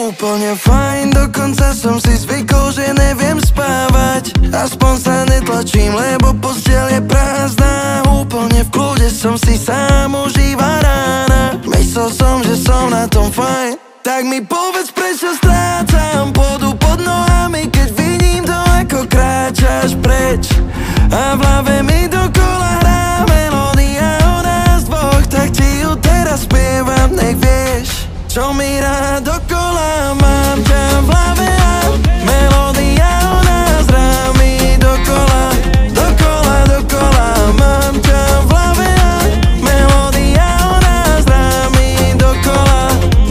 Úplne fajn, dokonca som si zvykol, že neviem spávať. Aspoň sa netlačím, lebo posteľ je prázdna. Úplne v kľude som si sám, užíva rána. Myslel som, že som na tom fajn. Tak mi povedz, prečo strácam pôdu pod nohami, keď vidím to, ako kráčaš preč. A v hlave mi dokola hrá melódia o nás dvoch. Tak ti ju teraz spievam, nech vieš, čo mi rád dokola. Mám ťa v hlave a melódia o nás hrá mi dokola, dokola, dokola. Mám ťa v hlave a melódia o nás hrá mi dokola,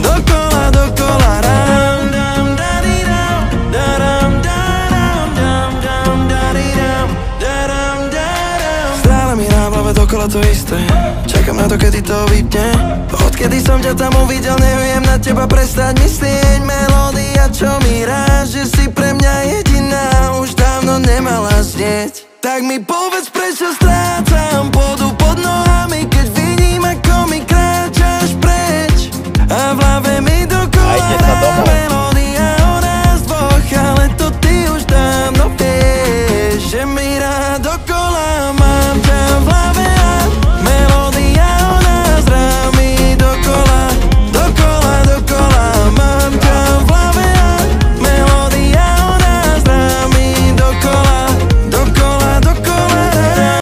dokola, dokola. Ram, dam, dadi, dam, daram, daram, dam, dam, dadi, dam, daram, daram. Stále mi hrá v hlave dokola to isté. Čakám na to, kedy to vypne. Odkedy som ťa tam uvidel, neviem na teba prestať myslieť. Melódia, čo mi hráš, že si pre mňa jediná, už dávno nemala znieť. Tak mi povedz,